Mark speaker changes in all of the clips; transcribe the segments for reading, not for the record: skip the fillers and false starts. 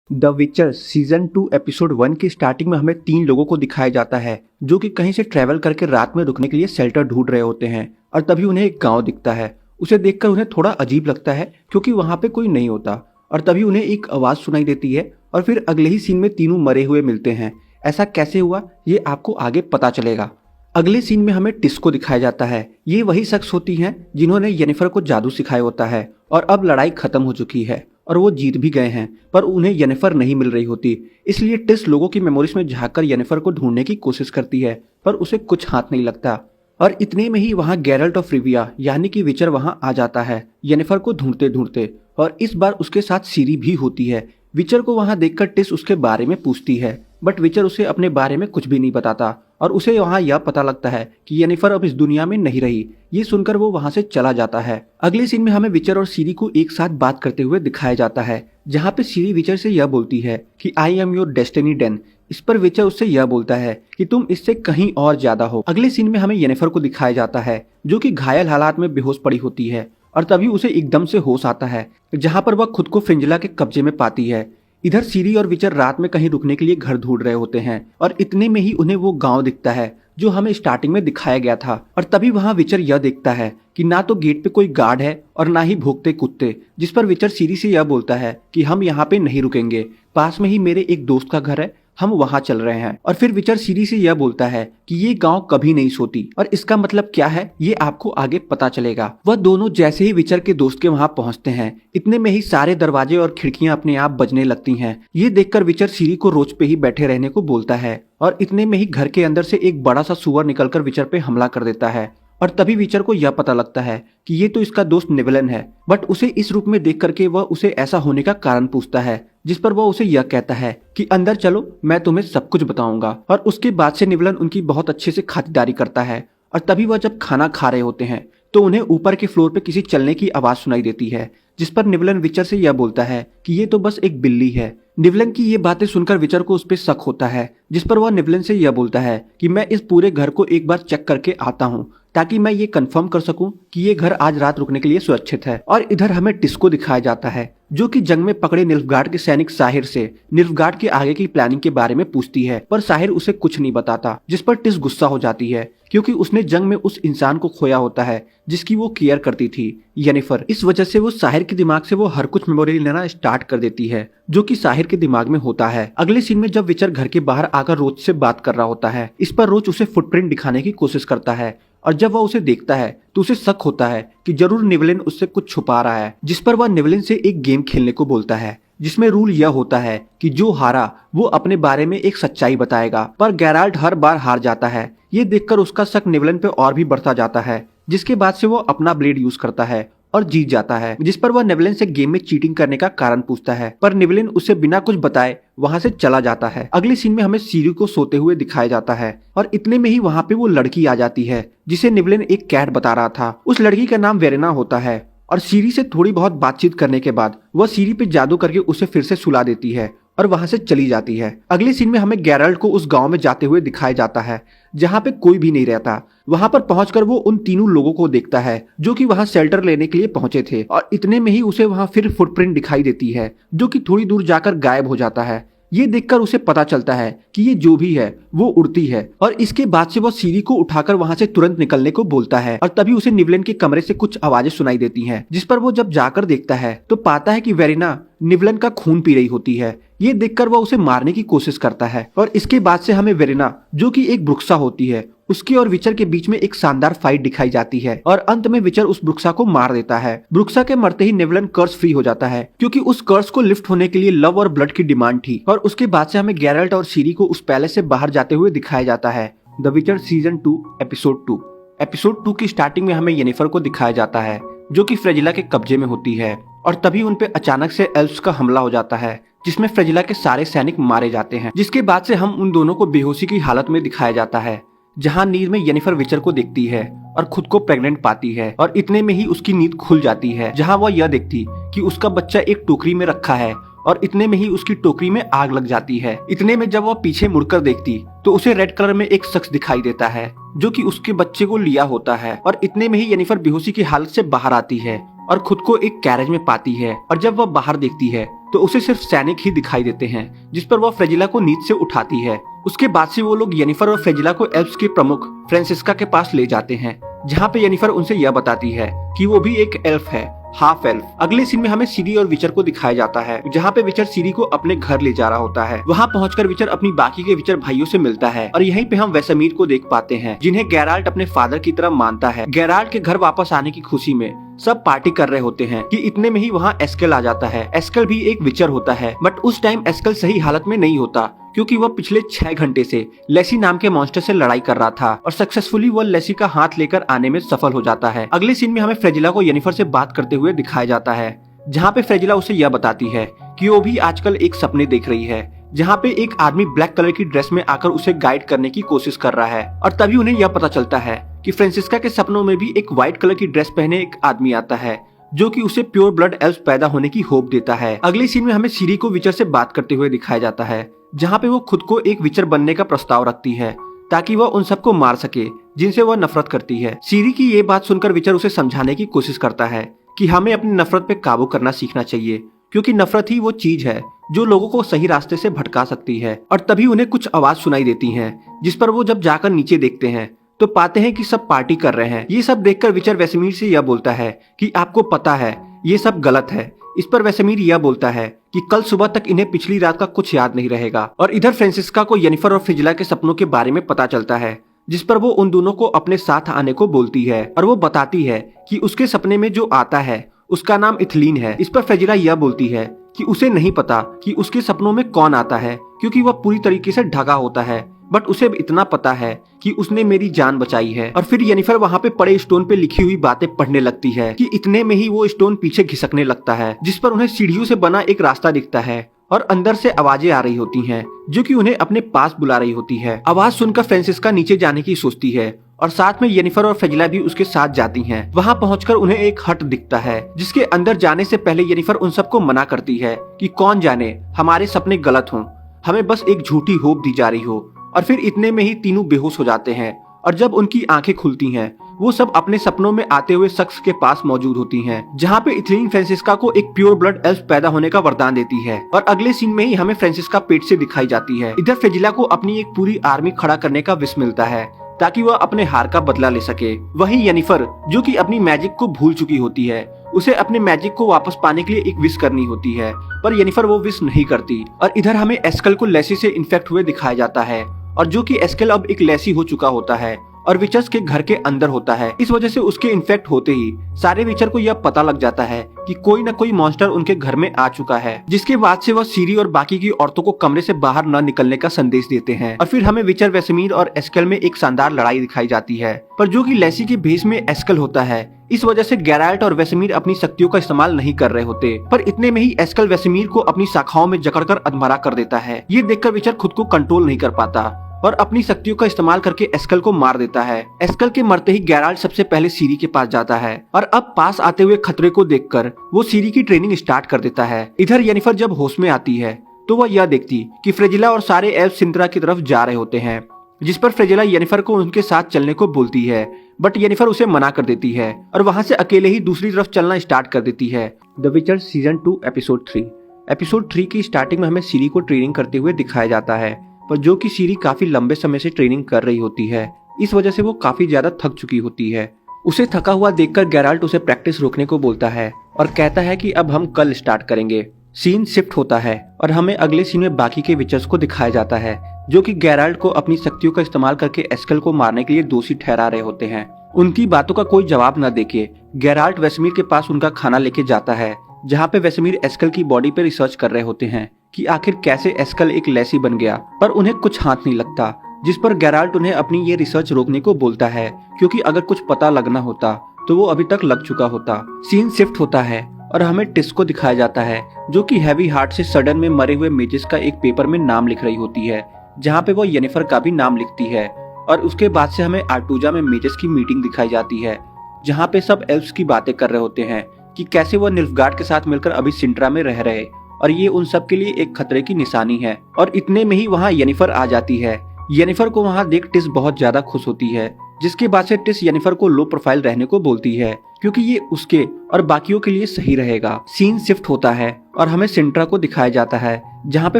Speaker 1: The विचर season 2 episode 1 की starting में हमें 3 लोगों को दिखाया जाता है जो कि कहीं से ट्रैवल करके रात में रुकने के लिए शेल्टर ढूंढ रहे होते हैं और तभी उन्हें एक गांव दिखता है। उसे देखकर उन्हें थोड़ा अजीब लगता है क्योंकि वहां पे कोई नहीं होता और तभी उन्हें एक आवाज सुनाई देती है और फिर अगले ही सीन में तीनों मरे हुए मिलते हैं। ऐसा कैसे हुआ ये आपको आगे पता चलेगा। अगले सीन में हमें टिस को दिखाया जाता है। ये वही शख्स होती हैं जिन्होंने येनिफर को जादू सिखाया होता है और अब लड़ाई खत्म हो चुकी है और वो जीत भी गए हैं, पर उन्हें येनिफर नहीं मिल रही होती। इसलिए टिस लोगों की मेमोरीज में झांककर येनिफर को ढूंढने की कोशिश करती है पर उसे कुछ हाथ नहीं लगता। और इतने में ही वहां गैरल्ट ऑफ रिविया यानी कि विचर वहां आ जाता है येनिफर को ढूंढते ढूंढते, और इस बार उसके साथ सीरी भी होती है। विचर को वहां देखकर टिस उसके बारे में पूछती है बट विचर उसे अपने बारे में कुछ भी नहीं बताता और उसे वहां यह पता लगता है कि येनिफर अब इस दुनिया में नहीं रही। ये सुनकर वो वहां से चला जाता है। अगले सीन में हमें विचर और सीरी को एक साथ बात करते हुए दिखाया जाता है जहाँ पे सीरी विचर से यह बोलती है कि I am your destiny then. इस पर विचर उससे यह बोलता है कि तुम इससे कहीं और ज्यादा हो। अगले सीन में हमें येनिफर को दिखाया जाता है जो कि घायल हालात में बेहोश पड़ी होती है और तभी उसे एकदम से होश आता है जहाँ पर वह खुद को फ्रिंजला के कब्जे में पाती है। इधर सीरी और विचर रात में कहीं रुकने के लिए घर ढूंढ रहे होते हैं और इतने में ही उन्हें वो गांव दिखता है जो हमें स्टार्टिंग में दिखाया गया था। और तभी वहां विचर यह देखता है कि ना तो गेट पे कोई गार्ड है और ना ही भौंकते कुत्ते, जिस पर विचर सीरी से यह बोलता है कि हम यहाँ पे नहीं रुकेंगे, पास में ही मेरे एक दोस्त का घर है, हम वहां चल रहे हैं। और फिर विचर सीरी से यह बोलता है कि ये गांव कभी नहीं सोती और इसका मतलब क्या है ये आपको आगे पता चलेगा। वह दोनों जैसे ही विचर के दोस्त के वहां पहुंचते हैं इतने में ही सारे दरवाजे और खिड़कियां अपने आप बजने लगती हैं। ये देखकर विचर सीरी को रोज पे ही बैठे रहने को बोलता है और इतने में ही घर के अंदर से एक बड़ा सा सुअर निकलकर विचर पे हमला कर देता है। और तभी विचर को यह पता लगता है कि ये तो इसका दोस्त निवलन है, बट उसे इस रूप में देख करके वह उसे ऐसा होने का कारण पूछता है, जिस पर वह उसे यह कहता है कि अंदर चलो मैं तुम्हें सब कुछ बताऊंगा। और उसके बाद से निवलन उनकी बहुत अच्छे से खातिरदारी करता है। और तभी वह जब खाना खा रहे होते हैं तो उन्हें ऊपर के फ्लोर पे किसी चलने की आवाज सुनाई देती है, जिस पर निवलन विचर से यह बोलता है कि ये तो बस एक बिल्ली है। निवलन की ये बातें सुनकर विचर को उस पर शक होता है, जिस पर वह निवलन से यह बोलता है कि मैं इस पूरे घर को एक बार चेक करके आता हूँ ताकि मैं ये कंफर्म कर सकूं कि ये घर आज रात रुकने के लिए सुरक्षित है। और इधर हमें टिस को दिखाया जाता है जो कि जंग में पकड़े निल्फगार्ड के सैनिक साहिर से निल्फगार्ड के आगे की प्लानिंग के बारे में पूछती है, पर साहिर उसे कुछ नहीं बताता, जिस पर टिस गुस्सा हो जाती है क्योंकि उसने जंग में उस इंसान को खोया होता है जिसकी वो केयर करती थी, येनिफर। इस वजह से वो साहिर के दिमाग से वो हर कुछ मेमोरी लेना स्टार्ट कर देती है जो कि साहिर के दिमाग में होता है। अगले सीन में जब विचर घर के बाहर आकर रोज से बात कर रहा होता है, इस पर रोज उसे फुटप्रिंट दिखाने की कोशिश करता है और जब वह उसे देखता है तो उसे शक होता है कि जरूर निवलिन उससे कुछ छुपा रहा है, जिस पर वह निवलिन से एक गेम खेलने को बोलता है जिसमें रूल यह होता है कि जो हारा वो अपने बारे में एक सच्चाई बताएगा, पर गैराल्ट हर बार हार जाता है। ये देखकर उसका शक निवलिन पे और भी बढ़ता जाता है, जिसके बाद से वो अपना ब्लेड यूज करता है और जीत जाता है, जिस पर वह निवलिन से गेम में चीटिंग करने का कारण पूछता है, पर निवलिन उसे बिना कुछ बताए वहां से चला जाता है। अगले सीन में हमें सीरी को सोते हुए दिखाया जाता है और इतने में ही वहां पे वो लड़की आ जाती है जिसे निवलिन एक कैट बता रहा था। उस लड़की का नाम वेरेना होता है और सीरी से थोड़ी बहुत बातचीत करने के बाद वह सीरी पे जादू करके उसे फिर से सुला देती है और वहां से चली जाती है। अगले सीन में हमें गैरल्ट को उस गांव में जाते हुए दिखाया जाता है जहां पे कोई भी नहीं रहता। वहां पर पहुंचकर वो उन तीनों लोगों को देखता है जो कि वहां शेल्टर लेने के लिए पहुंचे थे और इतने में ही उसे वहां फिर फुटप्रिंट दिखाई देती है जो कि थोड़ी दूर जाकर गायब हो जाता है। ये देखकर उसे पता चलता है कि ये जो भी है वो उड़ती है और इसके बाद से वो सीरी को उठाकर वहां से तुरंत निकलने को बोलता है। और तभी उसे निवलन के कमरे से कुछ आवाजें सुनाई देती हैं, जिस पर वो जब जाकर देखता है तो पाता है कि वेरिना निवलन का खून पी रही होती है। ये देखकर वह उसे मारने की कोशिश करता है और इसके बाद से हमें वेरिना जो कि एक वृक्षा होती है उसके और विचर के बीच में एक शानदार फाइट दिखाई जाती है और अंत में विचर उस वृक्षा को मार देता है। वृक्षा के मरते ही निवलन कर्स फ्री हो जाता है क्योंकि उस कर्स को लिफ्ट होने के लिए लव और ब्लड की डिमांड थी। और उसके बाद से हमें गैरल्ट और सीरी को उस पैलेस से बाहर जाते हुए दिखाया जाता है। द विचर सीजन 2 एपिसोड 2। एपिसोड 2 की स्टार्टिंग में हमें येनिफर को दिखाया जाता है जो कि फ्रेजिला के कब्जे में होती है और तभी उन पे अचानक से एल्फ्स का हमला हो जाता है जिसमें फ्रेजिला के सारे सैनिक मारे जाते हैं। जिसके बाद से हम उन दोनों को बेहोशी की हालत में दिखाया जाता है जहां नींद में येनिफर विचर को देखती है और खुद को प्रेग्नेंट पाती है और इतने में ही उसकी नींद खुल जाती है जहां वह यह देखती कि उसका बच्चा एक टोकरी में रखा है और इतने में ही उसकी टोकरी में आग लग जाती है। इतने में जब वह पीछे मुड़कर देखती तो उसे रेड कलर में एक शख्स दिखाई देता है जो कि उसके बच्चे को लिया होता है और इतने में ही येनिफर बेहोशी की हालत से बाहर आती है और खुद को एक कैरेज में पाती है और जब वह बाहर देखती है तो उसे सिर्फ सैनिक ही दिखाई देते हैं, जिस पर वह फ्रेजिला को नींद से उठाती है। उसके बाद से वो लोग येनिफर और फ्रेजिला को एल्फ्स के प्रमुख फ्रांसिस्का के पास ले जाते हैं, जहाँ पे येनिफर उनसे यह बताती है कि वो भी एक एल्फ है, हाफ एल्फ। अगले सीन में हमें सीरी और विचर को दिखाया जाता है, जहाँ पे विचर सीरी को अपने घर ले जा रहा होता है। वहाँ पहुंचकर विचर अपनी बाकी के विचर भाइयों से मिलता है और यहीं पे हम वेसेमीर को देख पाते हैं, जिन्हें गैराल्ट अपने फादर की तरह मानता है। गैराल्ट के घर वापस आने की खुशी में सब पार्टी कर रहे होते हैं कि इतने में ही वहाँ एस्केल आ जाता है। एस्केल भी एक विचर होता है, बट उस टाइम एस्केल सही हालत में नहीं होता, क्योंकि वह पिछले 6 घंटे से लेसी नाम के मॉन्स्टर से लड़ाई कर रहा था और सक्सेसफुली वह लेसी का हाथ लेकर आने में सफल हो जाता है। अगले सीन में हमें फ्रेजिला को येनिफर से बात करते हुए दिखाया जाता है, जहाँ पे फ्रेजिला उसे यह बताती है कि वो भी आजकल एक सपने देख रही है, जहाँ पे एक आदमी ब्लैक कलर की ड्रेस में आकर उसे गाइड करने की कोशिश कर रहा है। और तभी उन्हें यह पता चलता है कि फ्रांसिस्का के सपनों में भी एक व्हाइट कलर की ड्रेस पहने एक आदमी आता है, जो कि उसे प्योर ब्लड एल्फ पैदा होने की होप देता है। अगले सीन में हमें सीरी को विचर से बात करते हुए दिखाया जाता है, जहाँ पे वो खुद को एक विचर बनने का प्रस्ताव रखती है, ताकि वह उन सबको मार सके जिनसे वह नफरत करती है। सीरी की ये बात सुनकर विचर उसे समझाने की कोशिश करता है कि हमें अपनी नफरत पे काबू करना सीखना चाहिए, क्योंकि नफरत ही वो चीज है जो लोगों को सही रास्ते से भटका सकती है। और तभी उन्हें कुछ आवाज सुनाई देती है, जिस पर वो जब जाकर नीचे देखते हैं तो पाते हैं कि सब पार्टी कर रहे हैं। ये सब देखकर विचर वेसेमीर से यह बोलता है कि आपको पता है ये सब गलत है। इस पर वेसेमीर यह बोलता है कि कल सुबह तक इन्हें पिछली रात का कुछ याद नहीं रहेगा। और इधर फ्रांसिस्का को येनिफर और फ्रेजिला के सपनों के बारे में पता चलता है, जिस पर वो उन दोनों को अपने साथ आने को बोलती है और वो बताती है कि उसके सपने में जो आता है उसका नाम इथलीन है। इस पर फ्रेजिला यह बोलती है कि उसे नहीं पता कि उसके सपनों में कौन आता है, क्योंकि वह पूरी तरीके से ढका होता है, बट उसे इतना पता है कि उसने मेरी जान बचाई है। और फिर येनिफर वहाँ पे पड़े स्टोन पे लिखी हुई बातें पढ़ने लगती है कि इतने में ही वो स्टोन पीछे घिसकने लगता है, जिस पर उन्हें सीढ़ियों से बना एक रास्ता दिखता है और अंदर से आवाजें आ रही होती हैं, जो कि उन्हें अपने पास बुला रही होती है। आवाज सुनकर फ्रांसिस्का नीचे जाने की सोचती है और साथ में येनिफर और फ्रेजिला भी उसके साथ जाती हैं। वहाँ पहुंचकर उन्हें एक हट दिखता है, जिसके अंदर जाने से पहले येनिफर उन सबको मना करती है कि कौन जाने हमारे सपने गलत हों, हमें बस एक झूठी होप दी जा रही हो। और फिर इतने में ही तीनों बेहोश हो जाते हैं और जब उनकी आंखें खुलती हैं, वो सब अपने सपनों में आते हुए शख्स के पास मौजूद होती हैं, जहाँ पे इथलीन फ्रांसिस्का को एक प्योर ब्लड एल्फ पैदा होने का वरदान देती है। और अगले सीन में ही हमें फ्रांसिस्का पेट से दिखाई जाती है। इधर फ्रेजिला को अपनी एक पूरी आर्मी खड़ा करने का विश मिलता है, ताकि वह अपने हार का बदला ले सके। वहीं येनिफर, जो कि अपनी मैजिक को भूल चुकी होती है, उसे अपने मैजिक को वापस पाने के लिए एक विश करनी होती है, पर येनिफर वो विश नहीं करती। और इधर हमें एस्केल को लेसी से इन्फेक्ट हुए दिखाया जाता है, और जो कि एस्केल अब एक लेसी हो चुका होता है और विचर्स के घर के अंदर होता है। इस वजह से उसके इन्फेक्ट होते ही सारे विचर को यह पता लग जाता है कि कोई न कोई मॉन्स्टर उनके घर में आ चुका है, जिसके बाद से वह सीरी और बाकी की औरतों को कमरे से बाहर न निकलने का संदेश देते हैं। और फिर हमें विचर, वेसेमीर और एस्केल में एक शानदार लड़ाई दिखाई जाती है, पर जो कि लेसी के भेष में एस्केल होता है। इस वजह से गैराल्ट और वेसेमीर अपनी शक्तियों का इस्तेमाल नहीं कर रहे होते, पर इतने में ही एस्केल वेसेमीर को अपनी शाखाओं में जकड़कर अधमरा कर देता है। ये देखकर विचर खुद को कंट्रोल नहीं कर पाता और अपनी शक्तियों का इस्तेमाल करके एस्केल को मार देता है। एस्केल के मरते ही गैराल्ट सबसे पहले सीरी के पास जाता है और अब पास आते हुए खतरे को देखकर वो सीरी की ट्रेनिंग स्टार्ट कर देता है। इधर येनिफर जब होश में आती है तो वह यह देखती कि फ्रेजिला और सारे एल्फ सिंत्रा की तरफ जा रहे होते हैं, जिस पर फ्रेजिला येनिफर को उनके साथ चलने को बोलती है, बट येनिफर उसे मना कर देती है और वहाँ से अकेले ही दूसरी तरफ चलना स्टार्ट कर देती है। द विचर सीजन 2 एपिसोड 3 की स्टार्टिंग में हमें सीरी को ट्रेनिंग करते हुए दिखाया जाता है, पर जो कि सीरी काफी लंबे समय से ट्रेनिंग कर रही होती है। इस वजह से वो काफी ज्यादा थक चुकी होती है। उसे थका हुआ देखकर गैराल्ट उसे प्रैक्टिस रोकने को बोलता है और कहता है कि अब हम कल स्टार्ट करेंगे। सीन शिफ्ट होता है और हमें अगले सीन में बाकी के विचर्स को दिखाया जाता है, जो कि गैराल्ट को अपनी शक्तियों का इस्तेमाल करके एस्केल को मारने के लिए दोषी ठहरा रहे होते हैं। उनकी बातों का कोई जवाब न देके गैराल्ट वेसेमीर के पास उनका खाना लेके जाता है, जहाँ पे वेसेमीर एस्केल की बॉडी पे रिसर्च कर रहे होते हैं कि आखिर कैसे एस्केल एक लेसी बन गया, पर उन्हें कुछ हाथ नहीं लगता, जिस पर गैराल्ट उन्हें अपनी ये रिसर्च रोकने को बोलता है, क्योंकि अगर कुछ पता लगना होता तो वो अभी तक लग चुका होता। सीन शिफ्ट होता है और हमें टिस को दिखाया जाता है, जो कि हैवी हार्ट से सडन में मरे हुए मेजेस का एक पेपर में नाम लिख रही होती है, जहाँ पे वो येनिफर का भी नाम लिखती है। और उसके बाद से हमें आर्टूजा में मेजेस की मीटिंग दिखाई जाती है, जहाँ पे सब एल्फ्स की बातें कर रहे होते हैं कि कैसे वो निल्फगार्ड के साथ मिलकर अभी सिंट्रा में रह रहे और ये उन सब के लिए एक खतरे की निशानी है। और इतने में ही वहाँ येनिफर आ जाती है। येनिफर को वहाँ देख टिस बहुत ज्यादा खुश होती है, जिसके बाद से ट्रिस येनिफर को लो प्रोफाइल रहने को बोलती है क्योंकि ये उसके और बाकियों के लिए सही रहेगा। सीन शिफ्ट होता है और हमें सिंट्रा को दिखाया जाता है जहाँ पे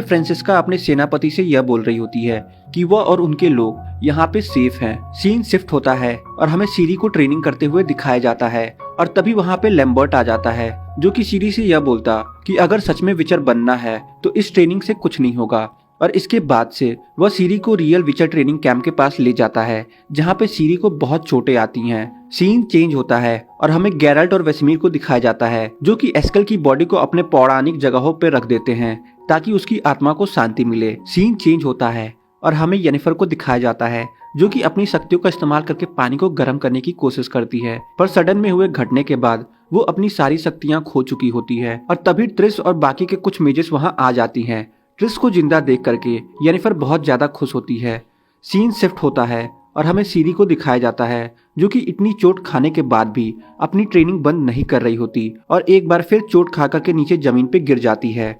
Speaker 1: फ्रांसिस्का अपने सेनापति से यह बोल रही होती है कि वह और उनके लोग यहाँ पे सेफ हैं। सीन शिफ्ट होता है और हमें सीरी को ट्रेनिंग करते हुए दिखाया जाता है और तभी वहाँ पे लैम्बर्ट आ जाता है जो कि सीरी से यह बोलता कि अगर सच में विचर बनना है तो इस ट्रेनिंग से कुछ नहीं होगा। और इसके बाद से वह सीरी को रियल विचर ट्रेनिंग कैंप के पास ले जाता है जहाँ पे सीरी को बहुत चोटें आती हैं। सीन चेंज होता है और हमें गैरल्ट और वेस्मीर को दिखाया जाता है जो कि एस्कल की बॉडी को अपने पौराणिक जगहों पर रख देते हैं ताकि उसकी आत्मा को शांति मिले। सीन चेंज होता है और हमें येनिफर को दिखाया जाता है जो कि अपनी शक्तियों का इस्तेमाल करके पानी को गर्म करने की कोशिश करती है, पर सडन में हुए घटने के बाद वो अपनी सारी शक्तियां खो चुकी होती है। और तभी ट्रिस और बाकी के कुछ मेजेस वहां आ जाती हैं। ट्रिस को जिंदा देख करके येनिफर बहुत ज्यादा खुश होती है। सीन शिफ्ट होता है और हमें सीरी को दिखाया जाता है जो कि इतनी चोट खाने के बाद भी अपनी ट्रेनिंग बंद नहीं कर रही होती और एक बार फिर चोट खा करके नीचे जमीन पे गिर जाती है।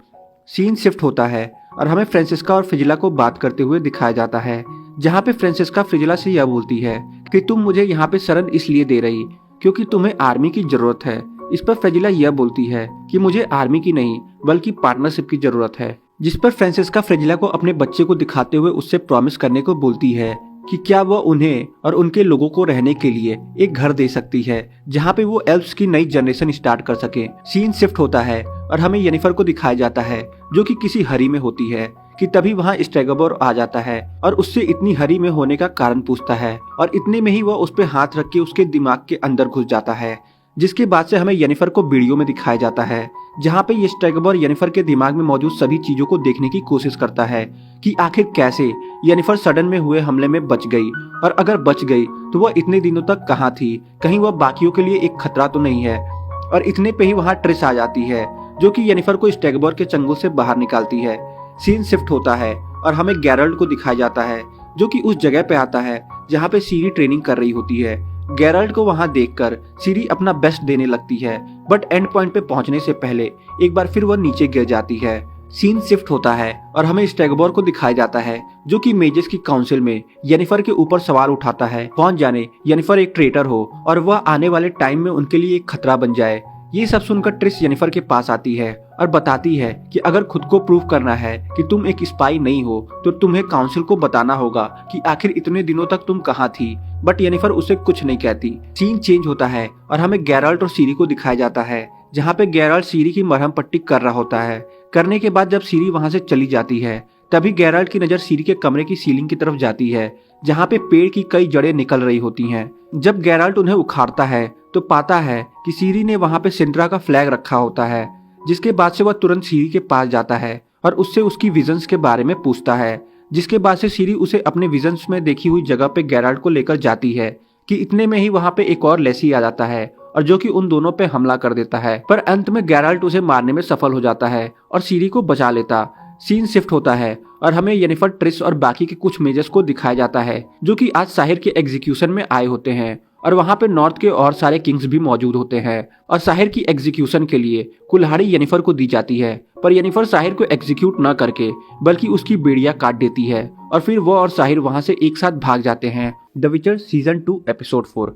Speaker 1: सीन शिफ्ट होता है और हमें फ्रांसिस्का और फ्रिजिला को बात करते हुए दिखाया जाता है जहाँ पे फ्रांसिस्का फ्रिजिला से यह बोलती है कि तुम मुझे यहाँ पे शरण इसलिए दे रही क्योंकि तुम्हें आर्मी की जरूरत है। इस पर फ्रिजिला यह बोलती है कि मुझे आर्मी की नहीं बल्कि पार्टनरशिप की जरूरत है, जिस पर फ्रांसिस्का फ्रिजिला को अपने बच्चे को दिखाते हुए उससे प्रॉमिस करने को बोलती है कि क्या वह उन्हें और उनके लोगों को रहने के लिए एक घर दे सकती है जहाँ पे वो एल्फ्स की नई जनरेशन स्टार्ट कर सके। सीन शिफ्ट होता है और हमें येनिफर को दिखाया जाता है जो कि किसी हरी में होती है कि तभी वहाँ स्ट्रेगोबर आ जाता है और उससे इतनी हरी में होने का कारण पूछता है और इतने में ही वह उस पे हाथ रख के उसके दिमाग के अंदर घुस जाता है, जिसके बाद से हमें येनिफर को वीडियो में दिखाया जाता है जहाँ पे ये स्ट्रेगोबर येनिफर के दिमाग में मौजूद सभी चीजों को देखने की कोशिश करता है कि आखिर कैसे येनिफर सडन में हुए हमले में बच गई और अगर बच गई तो वह इतने दिनों तक कहाँ थी, कहीं वह बाकियों के लिए एक खतरा तो नहीं है। और इतने पे ही वहाँ ट्रिस आ जाती है जो कि येनिफर को स्ट्रेगोबर के चंगुल से बाहर निकालती है। सीन शिफ्ट होता है और हमें गैरल्ट को दिखाया जाता है जो कि उस जगह पे आता है जहाँ पे सीरी ट्रेनिंग कर रही होती है। गैरल्ट को वहां देखकर सीरी अपना बेस्ट देने लगती है बट एंड पॉइंट पे पहुंचने से पहले एक बार फिर वह नीचे गिर जाती है। सीन शिफ्ट होता है और हमें स्ट्रेगोबर को दिखाया जाता है जो कि मेजेस की काउंसिल में येनिफर के ऊपर सवाल उठाता है, कौन जाने येनिफर एक ट्रेटर हो और वह आने वाले टाइम में उनके लिए एक खतरा बन जाए। ये सब सुनकर ट्रिस येनिफर के पास आती है और बताती है कि अगर खुद को प्रूव करना है कि तुम एक स्पाई नहीं हो तो तुम्हें काउंसिल को बताना होगा कि आखिर इतने दिनों तक तुम कहाँ थी, बट येनिफर उसे कुछ नहीं कहती। सीन चेंज होता है और हमें गैरल्ट और सीरी को दिखाया जाता है जहाँ पे गैरल्ट सीरी की मरहम पट्टी कर रहा होता है। करने के बाद जब सीरी वहां से चली जाती है तभी गैरल्ट की नजर सीरी के कमरे की सीलिंग की तरफ जाती है जहाँ पे पेड़ की कई जड़ें निकल रही होती हैं। जब गैरल्ट उन्हें उखाड़ता है तो पाता है कि सीरी ने वहां पे सिंड्रा का फ्लैग रखा होता है, जिसके बाद से वह तुरंत सीरी के पास जाता है और उससे उसकी विजन्स के बारे में पूछता है, जिसके बाद से सीरी उसे अपने विजन्स में देखी हुई जगह पे गैरल्ट को लेकर जाती है कि इतने में ही वहां पे एक और लेसी आ जाता है और जो कि उन दोनों पे हमला कर देता है, पर अंत में गैरल्ट उसे मारने में सफल हो जाता है और सीरी को बचा लेता। सीन शिफ्ट होता है और हमें येनिफर, ट्रिस और बाकी के कुछ मेजर्स को दिखाया जाता है जो कि आज साहिर के एग्जीक्यूशन में आए होते हैं और वहां पे नॉर्थ के और सारे किंग्स भी मौजूद होते हैं और साहिर की एग्जीक्यूशन के लिए कुल्हाड़ी येनिफर को दी जाती है, पर येनिफर साहिर को एग्जीक्यूट न करके बल्कि उसकी बेड़ियां काट देती है और फिर वो और साहिर वहां से एक साथ भाग जाते हैं। द विचर सीजन 2 एपिसोड 4।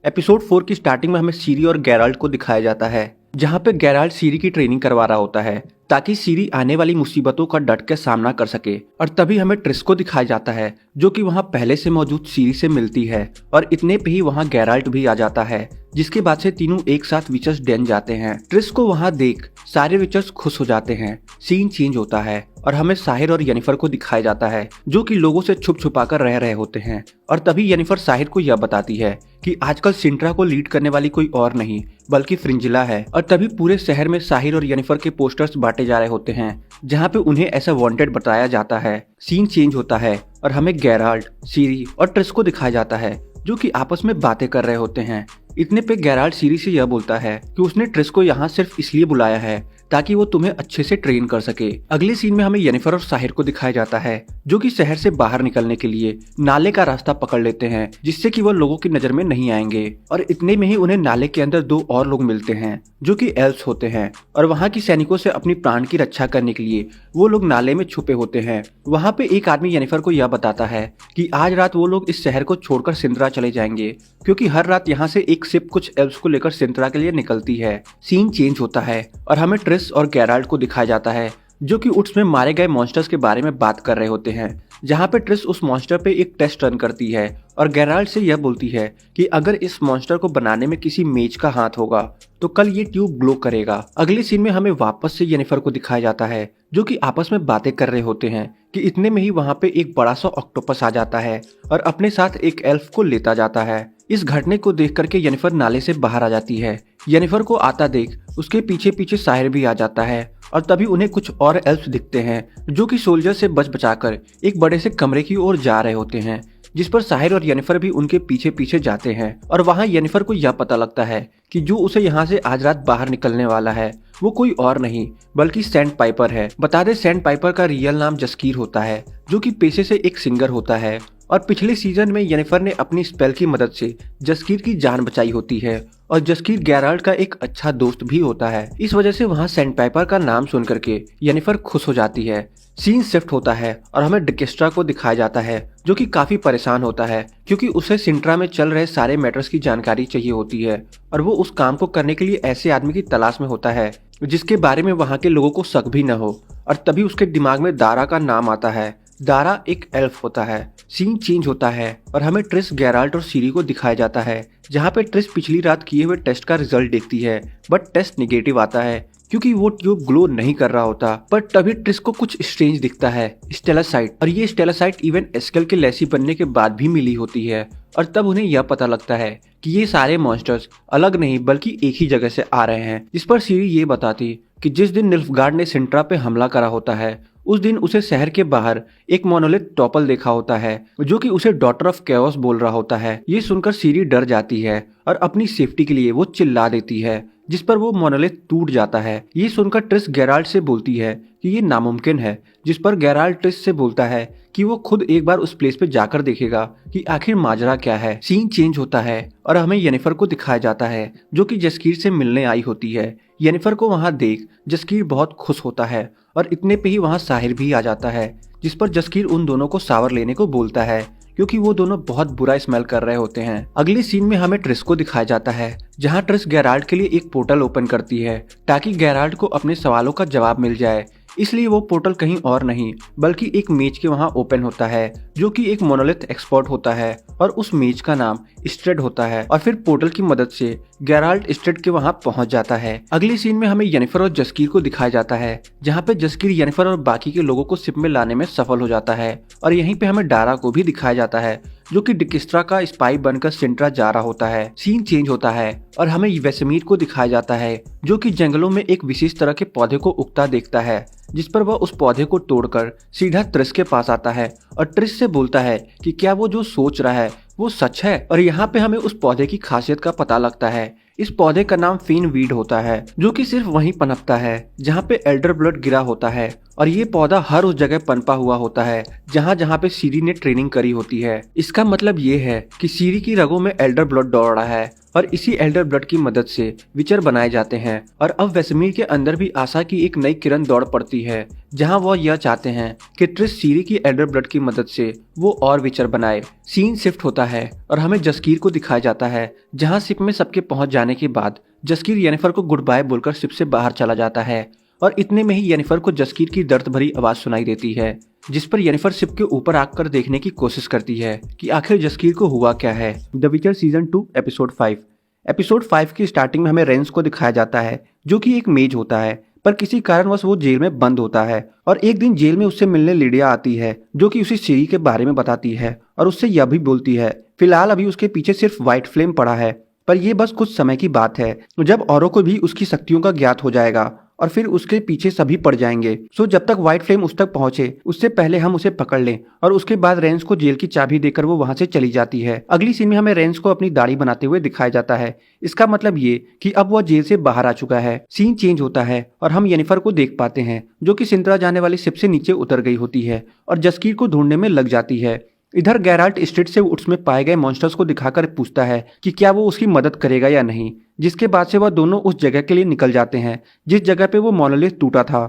Speaker 1: एपिसोड 4 की स्टार्टिंग में हमें सीरी और गैराल्ट को दिखाया जाता है जहाँ पे गैराल्ट सीरी की ट्रेनिंग करवा रहा होता है ताकि सीरी आने वाली मुसीबतों का डट के सामना कर सके। और तभी हमें ट्रिस को दिखाया जाता है जो कि वहाँ पहले से मौजूद सीरी से मिलती है और इतने पे ही वहाँ गैराल्ट भी आ जाता है, जिसके बाद से तीनों एक साथ विचर्स डेन जाते हैं। ट्रिस को वहाँ देख सारे विचर्स खुश हो जाते हैं। सीन चेंज होता है और हमें साहिर और येनिफर को दिखाया जाता है जो कि लोगों से छुप छुपा कर रह रहे होते हैं। और तभी येनिफर साहिर को यह बताती है कि आजकल सिंट्रा को लीड करने वाली कोई और नहीं बल्कि फ्रिंजिला है। और तभी पूरे शहर में साहिर और येनिफर के पोस्टर्स बांटे जा रहे होते हैं जहाँ पे उन्हें ऐसा वांटेड बताया जाता है। सीन चेंज होता है और हमें गैराल्ट, सीरी और ट्रिस को दिखाया जाता है जो कि आपस में बातें कर रहे होते हैं। इतने पे गैराल्ट सीरी से यह बोलता है कि उसने ट्रिस को यहाँ सिर्फ इसलिए बुलाया है ताकि वो तुम्हें अच्छे से ट्रेन कर सके। अगले सीन में हमें येनिफर और साहिर को दिखाया जाता है जो कि शहर से बाहर निकलने के लिए नाले का रास्ता पकड़ लेते हैं, जिससे कि वो लोगों की नजर में नहीं आएंगे। और इतने में ही उन्हें नाले के अंदर दो और लोग मिलते हैं जो कि एल्व्स होते हैं, और वहाँ की सैनिकों से अपनी प्राण की रक्षा करने के लिए वो लोग नाले में छुपे होते हैं। वहाँ पे एक आदमी जेनिफर को यह बताता है कि आज रात वो लोग इस शहर को छोड़कर सिंद्रा चले जाएंगे, क्योंकि हर रात यहाँ से एक शिप कुछ एल्व्स को लेकर सिंद्रा के लिए निकलती है। सीन चेंज होता है और हमें ट्रिस और गैराल्ड को दिखाया जाता है जो कि उट्स में मारे गए मॉन्स्टर्स के बारे में बात कर रहे होते हैं, जहाँ पे ट्रिस उस मॉन्स्टर पे एक टेस्ट रन करती है और गैराल्ड से यह बोलती है कि अगर इस मॉन्स्टर को बनाने में किसी मेज का हाथ होगा तो कल ये ट्यूब ग्लो करेगा। अगले सीन में हमें वापस से येनिफर को दिखाया जाता है जो कि आपस में बातें कर रहे होते हैं कि इतने में ही वहाँ पे एक बड़ा सा ऑक्टोपस आ जाता है और अपने साथ एक एल्फ को लेता जाता है। इस घटने को देख करके येनिफर नाले से बाहर आ जाती है। येनिफर को आता देख उसके पीछे पीछे साहिर भी आ जाता है और तभी उन्हें कुछ और एल्फ्स दिखते हैं जो कि सोल्जर से बच बचाकर एक बड़े से कमरे की ओर जा रहे होते हैं, जिस पर साहिर और येनिफर भी उनके पीछे पीछे जाते हैं। और वहाँ येनिफर को यह पता लगता है कि जो उसे यहाँ से आज रात बाहर निकलने वाला है वो कोई और नहीं बल्कि सैंड पाइपर है। बता दे सैंड पाइपर का रियल नाम जस्कीर होता है जो कि पेशे से एक सिंगर होता है और पिछले सीजन में येनिफर ने अपनी स्पेल की मदद से जस्कीर की जान बचाई होती है और जस्कीर गैराल्ड का एक अच्छा दोस्त भी होता है। इस वजह से वहाँ सैंड पाइपर का नाम सुन करके येनिफर खुश हो जाती है। सीन शिफ्ट होता है और हमें डिकेस्ट्रा को दिखाया जाता है जो कि काफी परेशान होता है क्योंकि उसे सिंट्रा में चल रहे सारे मैटर्स की जानकारी चाहिए होती है और वो उस काम को करने के लिए ऐसे आदमी की तलाश में होता है जिसके बारे में वहाँ के लोगों को शक भी न हो। और तभी उसके दिमाग में दारा का नाम आता है। दारा एक एल्फ होता है। सीन चेंज होता है और हमें ट्रिस, गैराल्ट और सीरी को दिखाया जाता है, जहाँ पे ट्रिस पिछली रात किए हुए टेस्ट का रिजल्ट देखती है बट टेस्ट निगेटिव आता है क्योंकि वो ट्यूब ग्लो नहीं कर रहा होता। पर तभी ट्रिस को कुछ स्ट्रेंज दिखता है, स्टेलासाइट, और ये स्टेलासाइट इवन एस्केल के लेसी बनने के बाद भी मिली होती है। और तब उन्हें यह पता लगता है कि ये सारे मॉन्स्टर्स अलग नहीं बल्कि एक ही जगह से आ रहे हैं। जिस पर सीरी ये बताती कि जिस दिन निल्फगार्ड ने सिंट्रा पे हमला करा होता है उस दिन उसे शहर के बाहर एक मोनोलिथ टॉपल देखा होता है जो कि उसे डॉटर ऑफ कैओस बोल रहा होता है। ये सुनकर सीरी डर जाती है और अपनी सेफ्टी के लिए वो चिल्ला देती है, जिस पर वो मोनोलिथ टूट जाता है। ये सुनकर ट्रिस गैराल्ड से बोलती है कि ये नामुमकिन है, जिस पर गैराल्ड ट्रिस से बोलता है कि वो खुद एक बार उस प्लेस पे जाकर देखेगा कि आखिर माजरा क्या है। सीन चेंज होता है और हमें येनिफर को दिखाया जाता है जो कि जस्कीर से मिलने आई होती है। येनिफर को वहाँ देख जस्कीर बहुत खुश होता है और इतने पे ही वहाँ साहिर भी आ जाता है, जिस पर जस्कीर उन दोनों को शावर लेने को बोलता है क्योंकि वो दोनों बहुत बुरा स्मेल कर रहे होते हैं। अगले सीन में हमें ट्रिस को दिखाया जाता है जहाँ ट्रिस गैराल्ड के लिए एक पोर्टल ओपन करती है ताकि गैराल्ड को अपने सवालों का जवाब मिल जाए। इसलिए वो पोर्टल कहीं और नहीं बल्कि एक मेज के वहाँ ओपन होता है जो कि एक मोनोलिथ एक्सपर्ट होता है और उस मेज का नाम स्ट्रेड होता है। और फिर पोर्टल की मदद से गैराल्ड स्ट्रेड के वहाँ पहुँच जाता है। अगले सीन में हमें येनिफर और जस्कीर को दिखाया जाता है जहाँ पे जस्कीर येनिफर और बाकी के लोगों को शिप में लाने में सफल हो जाता है और यहीं पे हमें डारा को भी दिखाया जाता है जो कि डिकिस्ट्रा का स्पाई बनकर सिंट्रा जा रहा होता है। सीन चेंज होता है और हमें वेसेमीर को दिखाया जाता है जो कि जंगलों में एक विशेष तरह के पौधे को उगता देखता है, जिस पर वह उस पौधे को तोड़कर सीधा ट्रिस के पास आता है और ट्रिस से बोलता है कि क्या वो जो सोच रहा है वो सच है। और यहाँ पे हमें उस पौधे की खासियत का पता लगता है। इस पौधे का नाम फिन वीड होता है जो कि सिर्फ वहीं पनपता है जहाँ पे एल्डर ब्लड गिरा होता है और ये पौधा हर उस जगह पनपा हुआ होता है जहाँ जहाँ पे सीरी ने ट्रेनिंग करी होती है। इसका मतलब ये है कि सीरी की रगों में एल्डर ब्लड दौड़ रहा है और इसी एल्डर ब्लड की मदद से विचर बनाए जाते हैं। और अब वेसेमीर के अंदर भी आशा की एक नई किरण दौड़ पड़ती है जहां वो यह चाहते हैं कि ट्रिस सीरी की एल्डर ब्लड की मदद से वो और विचर बनाए। सीन शिफ्ट होता है और हमें जस्कीर को दिखाया जाता है जहां शिप में सबके पहुंच जाने के बाद जस्कीर येनिफर को गुड बाय बोलकर शिप से बाहर चला जाता है और इतने में ही येनिफर को जस्कीर की दर्द भरी आवाज सुनाई देती है, जिस पर येनिफर शिप के ऊपर आकर देखने की कोशिश करती है कि आखिर जस्कीर को हुआ क्या है। द विचर सीजन 2 एपिसोड 5। एपिसोड 5 की स्टार्टिंग में हमें रेंस को दिखाया जाता है जो कि एक मेज होता है, पर किसी कारणवश वो जेल में बंद होता है और एक दिन जेल में उससे मिलने लिडिया आती है जो कि उसे सीरी के बारे में बताती है और उससे यह भी बोलती है फिलहाल अभी उसके पीछे सिर्फ व्हाइट फ्लेम पड़ा है, पर ये बस कुछ समय की बात है जब औरों को भी उसकी शक्तियों का ज्ञात हो जाएगा और फिर उसके पीछे सभी पड़ जाएंगे। सो जब तक व्हाइट फ्लेम उस तक पहुंचे उससे पहले हम उसे पकड़ लें। और उसके बाद रेंस को जेल की चाबी देकर वो वहां से चली जाती है। अगली सीन में हमें रेंस को अपनी दाढ़ी बनाते हुए दिखाया जाता है। इसका मतलब ये कि अब वह जेल से बाहर आ चुका है। सीन चेंज होता है और हम येनिफर को देख पाते हैं जो कि सिंत्रा जाने वाली शिप से नीचे उतर गई होती है और जस्कीर को ढूंढने में लग जाती है। इधर गैराल्ट स्ट्रीट से उसमें पाए गए मॉन्स्टर्स को दिखाकर पूछता है कि क्या वो उसकी मदद करेगा या नहीं, जिसके बाद से वह दोनों उस जगह के लिए निकल जाते हैं जिस जगह पे वो मोनोलिथ टूटा था।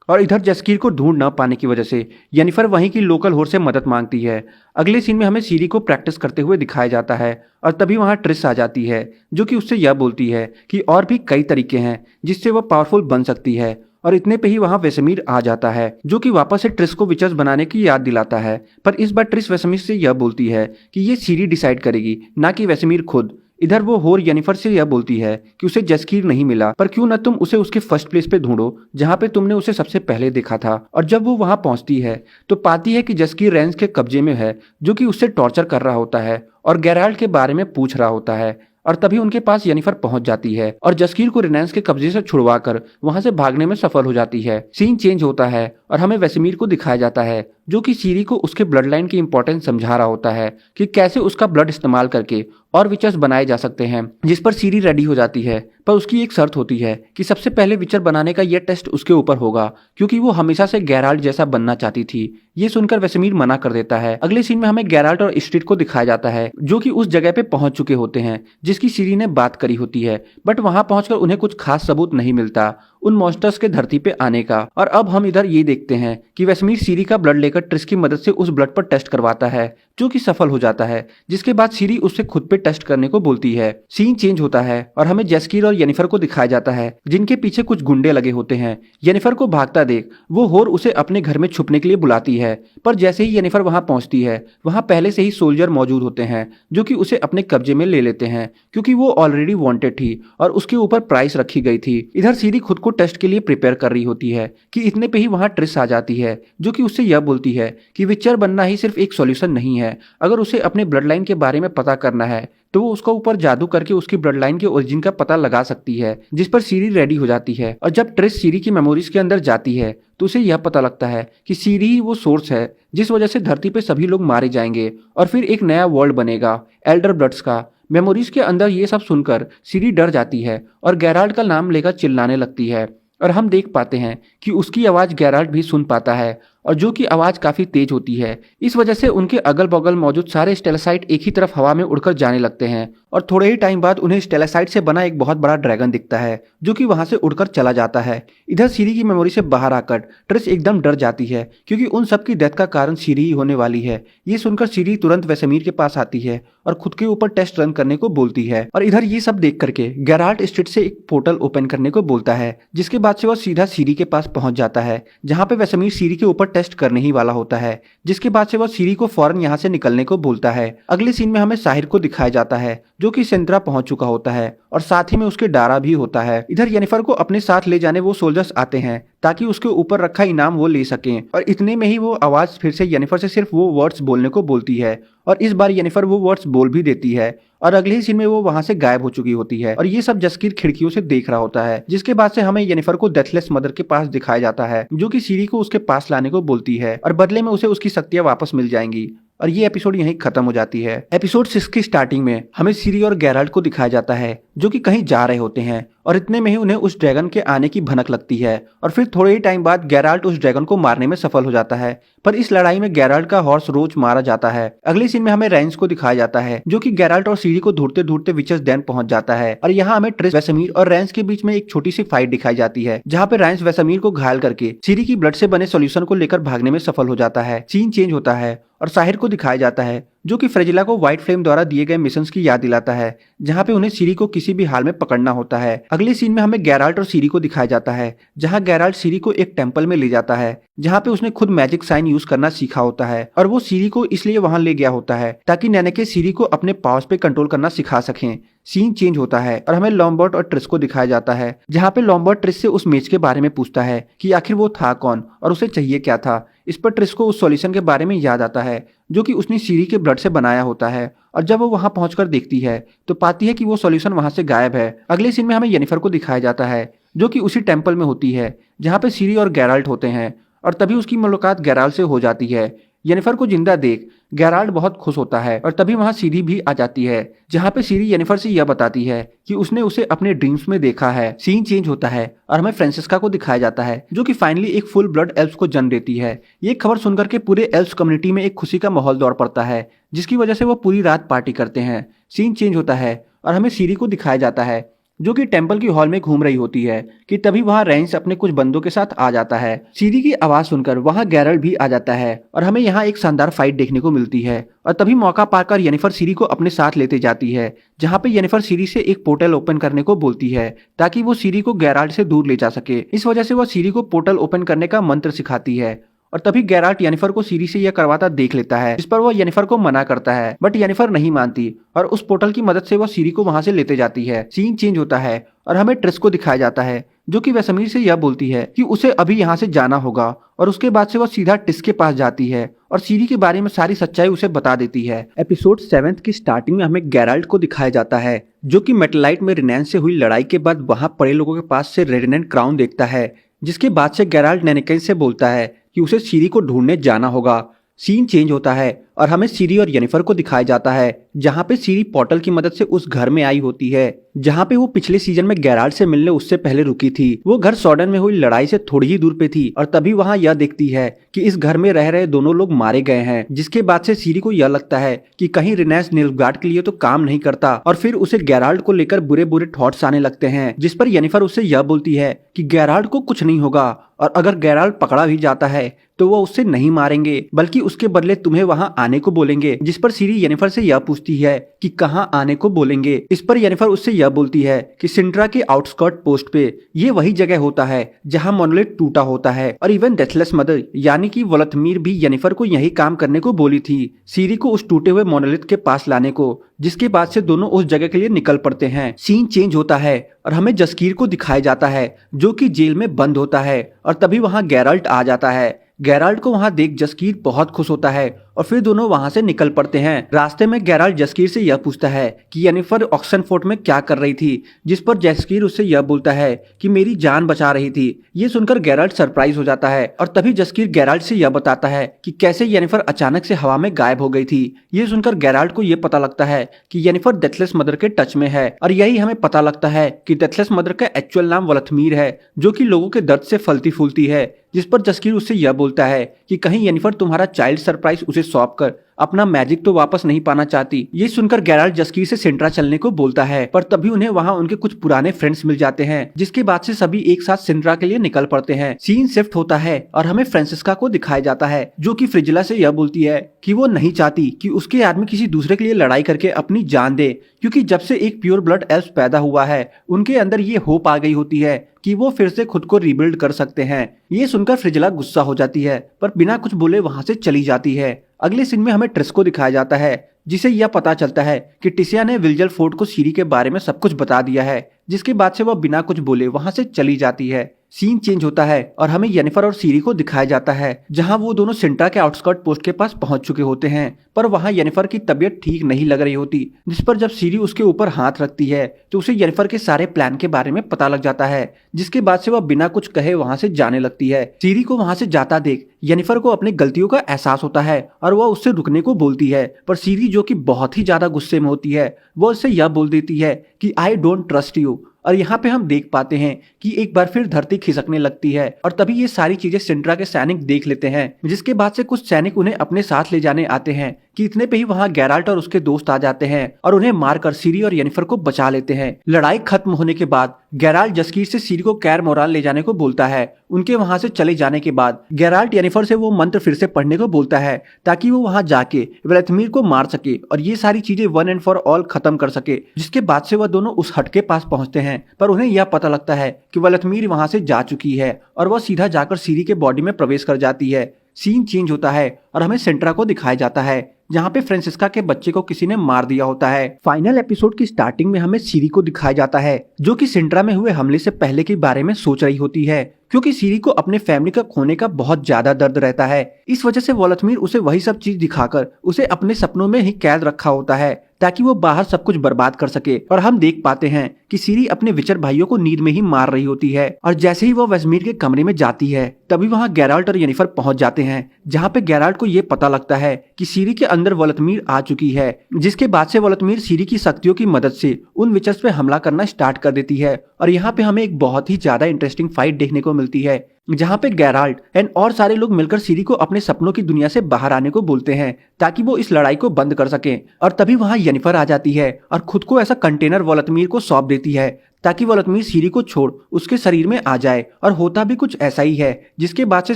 Speaker 1: और इधर जस्कीर को ढूंढ न पाने की वजह से येनिफर वहीं की लोकल होर से मदद मांगती है। अगले सीन में हमें सीरी को प्रैक्टिस करते हुए दिखाया जाता है और तभी वहां ट्रिस आ जाती है जो कि उससे यह बोलती है कि और भी कई तरीके हैं जिससे वह पावरफुल बन सकती है। और इतने पे ही वहां वेसमीर आ जाता है जो कि वापस से ट्रिस को विचर्स बनाने की याद दिलाता है। पर इस बार ट्रिस वेसमीर से यह बोलती है कि ये सीरी डिसाइड करेगी, ना कि वेसमीर खुद। इधर वो होर येनिफर से यह बोलती है कि उसे जस्कीर नहीं मिला, पर क्यों न तुम उसे उसके फर्स्ट प्लेस पे ढूंढो जहां पे तुमने उसे सबसे पहले देखा था। और जब वो वहां पहुंचती है तो पाती है कि जस्कीर रेंस के कब्जे में है जो कि उससे टॉर्चर कर रहा होता है और गैराल्ट के बारे में पूछ रहा होता है। और तभी उनके पास येनिफर पहुंच जाती है और जस्कीर को रेनेंस के कब्जे से छुड़वाकर वहां से भागने में सफल हो जाती है। सीन चेंज होता है और हमें वेसमीर को दिखाया जाता है जो कि सीरी को उसके ब्लड लाइन की इंपॉर्टेंस समझा रहा होता है कि कैसे उसका ब्लड इस्तेमाल करके और विचर्स बनाए जा सकते हैं। जिस पर सीरी रेडी हो जाती है, पर उसकी एक शर्त होती है कि सबसे पहले विचर बनाने का यह टेस्ट उसके ऊपर होगा क्योंकि वो हमेशा से गैराल्ट जैसा बनना चाहती थी। ये सुनकर वेसमीर मना कर देता है। अगले सीन में हमें गैराल्ट और स्ट्रीट को दिखाया जाता है जो कि उस जगह पे पहुंच चुके होते हैं जिसकी सीरी ने बात करी होती है, बट वहां पहुंचकर उन्हें कुछ खास सबूत नहीं मिलता उन मॉन्स्टर्स के धरती पे आने का। और अब हम इधर ये देखते हैं कि वेसमीर सीरी का ब्लड लेकर ट्रिस की मदद से उस ब्लड पर टेस्ट करवाता है जो कि सफल हो जाता है, जिसके बाद सीरी उससे खुद पे टेस्ट करने को बोलती है। सीन चेंज होता है और हमें जस्कीर और येनिफर को दिखाया जाता है जिनके पीछे कुछ गुंडे लगे होते हैं। येनिफर को भागता देख वो होर उसे अपने घर में छुपने के लिए बुलाती है, पर जैसे ही येनिफर वहां पहुंचती है वहां पहले से ही सोल्जर मौजूद होते हैं जो कि उसे अपने कब्जे में ले लेते हैं क्योंकि वो ऑलरेडी वांटेड थी और उसके ऊपर प्राइस रखी गई थी। इधर सीरी खुद को टेस्ट के लिए प्रिपेयर कर रही होती है कि इतने पे ही वहां ट्रिस आ जाती है जो कि उससे यह बोलती है कि विचर बनना ही सिर्फ एक सॉल्यूशन नहीं है, अगर उसे अपने ब्लड लाइन के बारे में पता करना है तो वो उसका ऊपर जादू करके उसकी ब्लड लाइन के ओरिजिन का पता लगा सकती है। जिस पर सीरी रेडी हो जाती है और जब ट्रिस सीरी की मेमोरीज के अंदर जाती है तो उसे यह पता लगता है कि सीरी ही वो सोर्स है जिस वजह से धरती पे सभी लोग मारे जाएंगे और फिर एक नया वर्ल्ड बनेगा एल्डर ब्लड्स का। मेमोरीज के अंदर ये सब सुनकर सीरी डर जाती है और गैराल्ट का नाम लेकर चिल्लाने लगती है और हम देख पाते हैं कि उसकी आवाज गैराल्ट भी सुन पाता है और जो कि आवाज काफी तेज होती है। इस वजह से उनके अगल बगल मौजूद सारे स्टेलासाइट एक ही तरफ हवा में उड़कर जाने लगते हैं और थोड़े ही टाइम बाद उन्हें स्टेलासाइट से बना एक बहुत बड़ा ड्रैगन दिखता है जो कि वहां से उड़कर चला जाता है। इधर सीरी की मेमोरी से बाहर आकर ट्रिस एकदम डर जाती है क्योंकि उन सब की डेथ का कारण सीरी ही होने वाली है। ये सुनकर सीरी तुरंत वेसेमीर के पास आती है और खुद के ऊपर टेस्ट रन करने को बोलती है। और इधर ये सब देख करके गैराल्ट स्ट्रीट से एक पोर्टल ओपन करने को बोलता है, जिसके बाद से वह सीधा सीरी के पास पहुंच जाता है जहां पे वेसेमीर सीरी के ऊपर टेस्ट करने ही वाला होता है, जिसके बाद से वह सीरी को फौरन यहाँ से निकलने को बोलता है। अगले सीन में हमें साहिर को दिखाया जाता है जो कि सेंट्रा पहुंच चुका होता है और साथ ही में उसके डारा भी होता है। इधर येनिफर को अपने साथ ले जाने वो सोल्जर्स आते हैं ताकि उसके ऊपर रखा इनाम वो ले सकें और इतने में ही वो आवाज फिर से येनिफर से सिर्फ वो वर्ड्स बोलने को बोलती है और इस बार येनिफर वो वर्ड्स बोल भी देती है और अगले ही सीन में वो वहां से गायब हो चुकी होती है और ये सब जस्कीर खिड़कियों से देख रहा होता है। जिसके बाद से हमें येनिफर को डेथलेस मदर के पास दिखाया जाता है जो कि सीरी को उसके पास लाने को बोलती है और बदले में उसे उसकी शक्तियां वापस मिल जाएंगी और ये एपिसोड यहीं खत्म हो जाती है। एपिसोड 6 की स्टार्टिंग में हमें सीरी और गैराल्ट को दिखाया जाता है जो कि कहीं जा रहे होते हैं और इतने में ही उन्हें उस ड्रैगन के आने की भनक लगती है और फिर थोड़े ही टाइम बाद गैराल्ट उस ड्रैगन को मारने में सफल हो जाता है, पर इस लड़ाई में गैराल्ट का हॉर्स रोज मारा जाता है। अगले सीन में हमें रेंस को दिखाया जाता है जो कि गैराल्ट और सीरी को ढूंढते ढूंढते विचर्स डैन पहुंच जाता है और यहाँ हमें ट्रिस, वेसेमीर और रेंस के बीच में एक छोटी सी फाइट दिखाई जाती है जहाँ पे रेंस वेसेमीर को घायल करके सीरी की ब्लड से बने सोल्यूशन को लेकर भागने में सफल हो जाता है। सीन चेंज होता है और साहिर को दिखाया जाता है जो कि फ्रेजिला को व्हाइट फ्लेम द्वारा दिए गए मिशंस की याद दिलाता है जहां पे उन्हें सीरी को किसी भी हाल में पकड़ना होता है। अगले सीन में हमें गैराल्ट और सीरी को दिखाया जाता है जहां गैराल्ट सीरी को एक टेंपल में ले जाता है जहां पे उसने खुद मैजिक साइन यूज करना सीखा होता है और वो सीरी को इसलिए वहां ले गया होता है ताकि नैनेके सीरी को अपने पावर्स पे कंट्रोल करना सिखा सकें। सीन चेंज होता है और हमें लॉम्बर्ट और ट्रिस को दिखाया जाता है जहां पे लॉम्बर्ट ट्रिस से उस मेज के बारे में पूछता है कि आखिर वो था कौन और उसे चाहिए क्या था। इस पर ट्रिस को उस सॉल्यूशन के बारे में याद आता है जो कि उसने सीरी के ब्लड से बनाया होता है और जब वो वहां पहुंचकर देखती है तो पाती है कि वो सॉल्यूशन वहां से गायब है। अगले सीन में हमें येनिफर को दिखाया जाता है जो कि उसी टेम्पल में होती है जहाँ पे सीरी और गैराल्ट होते हैं। और तभी उसकी मुलाकात गैराल्ट से हो जाती है। येनिफर को जिंदा देख गैराल्ट बहुत खुश होता है और तभी वहां सीरी भी आ जाती है, जहाँ पे सीरी येनिफर से यह बताती है कि उसने उसे अपने ड्रीम्स में देखा है। सीन चेंज होता है और हमें फ्रांसिस्का को दिखाया जाता है, जो कि फाइनली एक फुल ब्लड एल्फ को जन्म देती है। ये खबर सुनकर के पूरे एल्फ कम्युनिटी में एक खुशी का माहौल दौड़ पड़ता है, जिसकी वजह से वो पूरी रात पार्टी करते हैं। सीन चेंज होता है और हमें सीरी को दिखाया जाता है, जो कि टेंपल की हॉल में घूम रही होती है कि तभी वहां रेंस अपने कुछ बंदों के साथ आ जाता है। सीरी की आवाज सुनकर वहां गैरल्ट भी आ जाता है और हमें यहाँ एक शानदार फाइट देखने को मिलती है। और तभी मौका पाकर येनिफर सीरी को अपने साथ लेते जाती है, जहाँ पे येनिफर सीरी से एक पोर्टल ओपन करने को बोलती है ताकि वो सीरी को गैराल्ट से दूर ले जा सके। इस वजह से वो सीरी को पोर्टल ओपन करने का मंत्र सिखाती है और तभी गैराल्ट येनिफर को सीरी से यह करवाता देख लेता है, जिस पर वो येनिफर को मना करता है, बट येनिफर नहीं मानती और उस पोर्टल की मदद से वो सीरी को वहां से लेते जाती है। सीन चेंज होता है और हमें ट्रिस को दिखाया जाता है, जो कि वेसमीर से यह बोलती है कि उसे अभी यहाँ से जाना होगा। और उसके बाद से वो सीधा टिस के पास जाती है और सीरी के बारे में सारी सच्चाई उसे बता देती है। एपिसोड 7 की स्टार्टिंग में हमें गैराल्ट को दिखाया जाता है, जो कि मेटलाइट में रिनेंस से हुई लड़ाई के बाद वहां पड़े लोगों के पास से रेडिनेंट क्राउन देखता है, जिसके बाद से गैराल्ट नेनेकेन से बोलता है कि उसे सीरी को ढूंढने जाना होगा। सीन चेंज होता है और हमें सीरी और येनिफर को दिखाया जाता है, जहाँ पे सीरी पोर्टल की मदद से उस घर में आई होती है जहाँ पे वो पिछले सीजन में गैराल्ट से मिलने उससे पहले रुकी थी। वो घर सॉर्डन में हुई लड़ाई से थोड़ी ही दूर पे थी और तभी वहाँ यह देखती है कि इस घर में रह रहे दोनों लोग मारे गए हैं, जिसके बाद से सीरी को यह लगता है कि कहीं रिनेंस निल्फगार्ड के लिए तो काम नहीं करता और फिर उसे गैराल्ट को लेकर बुरे बुरे थॉट्स आने लगते हैं, जिस पर येनिफर उससे यह बोलती है कि गैराल्ट को कुछ नहीं होगा और अगर गैराल्ट पकड़ा भी जाता है तो वो उससे नहीं मारेंगे, बल्कि उसके बदले तुम्हें वहां आने को बोलेंगे। जिस पर सीरी येनिफर से यह पूछती है कि कहां आने को बोलेंगे। इस पर येनिफर उससे यह बोलती है कि सिंड्रा के आउटस्कर्ट पोस्ट पे ये वही जगह होता है जहां मोनोलिथ टूटा होता है और इवन डेथलेस मदर यानी कि वोलथमीर भी येनिफर को यही काम करने को बोली थी, सीरी को उस टूटे हुए मोनोलिथ के पास लाने को, जिसके बाद से दोनों उस जगह के लिए निकल पड़ते हैं। सीन चेंज होता है और हमें जस्कीर को दिखाया जाता है, जो कि जेल में बंद होता है और तभी वहां गैराल्ट आ जाता है। गैराल्ट को वहां देख जस्कीर बहुत खुश होता है और फिर दोनों वहां से निकल पड़ते हैं। रास्ते में गैराल्ट जस्कीर से यह पूछता है कि येनिफर ऑक्सन फोर्ट में क्या कर रही थी, जिस पर जस्कीर उससे यह बोलता है कि मेरी जान बचा रही थी। ये सुनकर गैराल्ट सरप्राइज हो जाता है और तभी जस्कीर गैराल्ट से यह बताता है कि कैसे येनिफर अचानक से हवा में गायब हो गई थी। ये सुनकर गैराल्ट को यह पता लगता है कि येनिफर डेथलेस मदर के टच में है और यही हमें पता लगता है कि डेथलेस मदर का एक्चुअल नाम वोलथमीर है, जो कि लोगों के दर्द से फलती फूलती है। जिस पर जस्कीर उससे यह बोलता है कि कहीं येनिफर तुम्हारा चाइल्ड सरप्राइज उसे सौंप कर अपना मैजिक तो वापस नहीं पाना चाहती। ये सुनकर गैराल्ट जस्कीर से सिंड्रा चलने को बोलता है, पर तभी उन्हें वहां उनके कुछ पुराने फ्रेंड्स मिल जाते हैं, जिसके बाद से सभी एक साथ सिंड्रा के लिए निकल पड़ते हैं। सीन शिफ्ट होता है और हमें फ्रांसिस्का को दिखाया जाता है, जो कि फ्रिजिला से यह बोलती है कि वो नहीं चाहती कि उसके आदमी किसी दूसरे के लिए लड़ाई करके अपनी जान दे, क्योंकि जब से एक प्योर ब्लड एल्फ पैदा हुआ है उनके अंदर ये होप आ गई होती है कि वो फिर से खुद को रिबिल्ड कर सकते हैं। ये सुनकर फ्रिजिला गुस्सा हो जाती है, पर बिना कुछ बोले वहां से चली जाती है। अगले सीन में हमें ट्रिस को दिखाया जाता है, जिसे यह पता चलता है कि टिसिया ने विल्जल फोर्ट को सीरी के बारे में सब कुछ बता दिया है, जिसके बाद से वह बिना कुछ बोले वहां से चली जाती है। सीन चेंज होता है और हमें येनिफर और सीरी को दिखाया जाता है, जहां वो दोनों सिंड्रा के आउटस्कर्ट पोस्ट के पास पहुंच चुके होते हैं, पर वहां येनिफर की तबीयत ठीक नहीं लग रही होती। जिस पर जब सीरी उसके ऊपर हाथ रखती है तो उसे येनिफर के सारे प्लान के बारे में पता लग जाता है, जिसके बाद से वह बिना कुछ कहे वहां से जाने लगती है। सीरी को वहां से जाता देख येनिफर को अपनी गलतियों का एहसास होता है और वह उससे रुकने को बोलती है, पर सीरी जो कि बहुत ही ज्यादा गुस्से में होती है, वो उससे यह बोल देती है कि आई डोंट ट्रस्ट यू। और यहाँ पे हम देख पाते हैं कि एक बार फिर धरती खिसकने लगती है और तभी ये सारी चीजें सिंड्रा के सैनिक देख लेते हैं, जिसके बाद से कुछ सैनिक उन्हें अपने साथ ले जाने आते हैं कि इतने पे ही वहां गैराल्ट और उसके दोस्त आ जाते हैं और उन्हें मारकर सीरी और येनिफर को बचा लेते हैं। लड़ाई खत्म होने के बाद गैराल्ट जस्कीर से सीरी को कैर मोराल ले जाने को बोलता है। उनके वहां से चले जाने के बाद गैराल्ट येनिफर से वो मंत्र फिर से पढ़ने को बोलता है ताकि वो वहां जाके वोलथमीर को मार सके और ये सारी चीजें वन एंड फॉर ऑल खत्म कर सके। जिसके बाद से वह दोनों उस हट के पास पहुंचते हैं, पर उन्हें यह पता लगता है कि वोलथमीर वहां से जा चुकी है और वह सीधा जाकर सीरी के बॉडी में प्रवेश कर जाती है। सीन चेंज होता है और हमें सिंड्रा को दिखाया जाता है, जहाँ पे फ्रांसिस्का के बच्चे को किसी ने मार दिया होता है। फाइनल एपिसोड की स्टार्टिंग में हमें सीरी को दिखाया जाता है, जो कि सिंड्रा में हुए हमले से पहले के बारे में सोच रही होती है, क्योंकि सीरी को अपने फैमिली का खोने का बहुत ज्यादा दर्द रहता है। इस वजह से वोलथमीर उसे वही सब चीज दिखाकर उसे अपने सपनों में ही कैद रखा होता है ताकि वो बाहर सब कुछ बर्बाद कर सके। और हम देख पाते हैं कि सीरी अपने विचर भाइयों को नींद में ही मार रही होती है और जैसे ही वो वेस्मीर के कमरे में जाती है तभी वहाँ गैराल्ट और येनिफर पहुंच जाते हैं, जहाँ पे गैराल्ट को ये पता लगता है कि सीरी के अंदर वोलथमीर आ चुकी है, जिसके बाद से वोलथमीर सीरी की शक्तियों की मदद से उन विचर्स पे हमला करना स्टार्ट कर देती है। और यहाँ पे हमें एक बहुत ही ज्यादा इंटरेस्टिंग फाइट देखने को मिलती है, जहाँ पे गैराल्ट एंड और सारे लोग मिलकर सीरी को अपने सपनों की दुनिया से बाहर आने को बोलते हैं ताकि वो इस लड़ाई को बंद कर सके। और तभी वहाँ येनिफर आ जाती है और खुद को ऐसा कंटेनर वोलथमीर को सौंप देती है ताकि वोलथमीर सीरी को छोड़ उसके शरीर में आ जाए। और होता भी कुछ ऐसा ही है, जिसके बाद से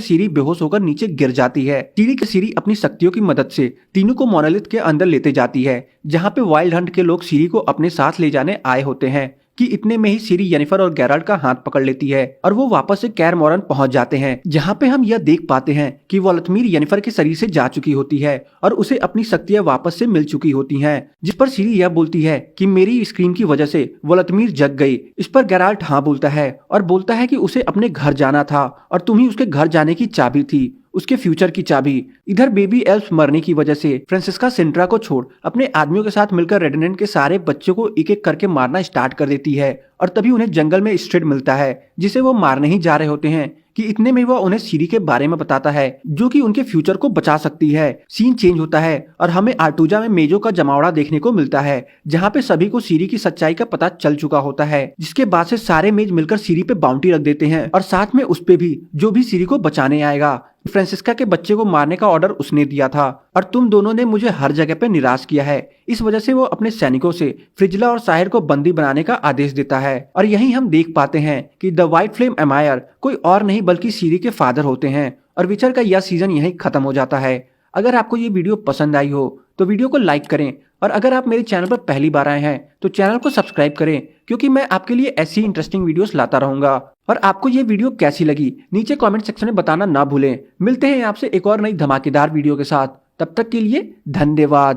Speaker 1: सीरी बेहोश होकर नीचे गिर जाती है। सीरी अपनी शक्तियों की मदद से तीनों को मोनालिथ के अंदर लेते जाती है, जहाँ पे वाइल्ड हंट के लोग सीरी को अपने साथ ले जाने आए होते हैं कि इतने में ही सीरी येनिफर और गैराल्ट का हाथ पकड़ लेती है और वो वापस से कैर मोरन पहुंच जाते हैं, जहाँ पे हम यह देख पाते हैं कि वोलथमीर येनिफर के शरीर से जा चुकी होती है और उसे अपनी शक्तियां वापस से मिल चुकी होती हैं। जिस पर सीरी यह बोलती है कि मेरी स्क्रीम की वजह से वोलथमीर जग गई। इस पर गैराल्ट हाँ बोलता है और बोलता है कि उसे अपने घर जाना था और तुम ही उसके घर जाने की चाबी थी, उसके फ्यूचर की चाबी। इधर बेबी एल्फ मरने की वजह से फ्रांसिस्का सिंट्रा को छोड़ अपने आदमियों के साथ मिलकर रेडिनेंट के सारे बच्चों को एक एक करके मारना स्टार्ट कर देती है। और तभी उन्हें जंगल में स्ट्रेड मिलता है जिसे वो मारने ही जा रहे होते हैं कि इतने में वह उन्हें सीरी के बारे में बताता है जो कि उनके फ्यूचर को बचा सकती है। सीन चेंज होता है और हमें आर्टूजा में मेजों का जमावड़ा देखने को मिलता है, जहाँ पे सभी को सीरी की सच्चाई का पता चल चुका होता है, जिसके बाद से सारे मेज मिलकर सीरी पे बाउंटी रख देते हैं और साथ में उस पे भी जो भी सीरी को बचाने आएगा। फ्रांसिस्का के बच्चे को मारने का ऑर्डर उसने दिया था और तुम दोनों ने मुझे हर जगह पे निराश किया है। इस वजह से वो अपने सैनिकों से फ्रिजला और साहिर को बंदी बनाने का आदेश देता है। और यहीं हम देख पाते हैं कि द व्हाइट फ्लेम एमायर कोई और नहीं बल्कि सीरी के फादर होते हैं। और विचर का यह सीजन यहीं खत्म हो जाता है। अगर आपको ये वीडियो पसंद आई हो तो वीडियो को लाइक करें और अगर आप मेरे चैनल पर पहली बार आए हैं तो चैनल को सब्सक्राइब करें, क्योंकि मैं आपके लिए ऐसी इंटरेस्टिंग वीडियोस लाता रहूंगा। और आपको ये वीडियो कैसी लगी नीचे कमेंट सेक्शन में बताना ना भूलें। मिलते हैं आपसे एक और नई धमाकेदार वीडियो के साथ, तब तक के लिए धन्यवाद।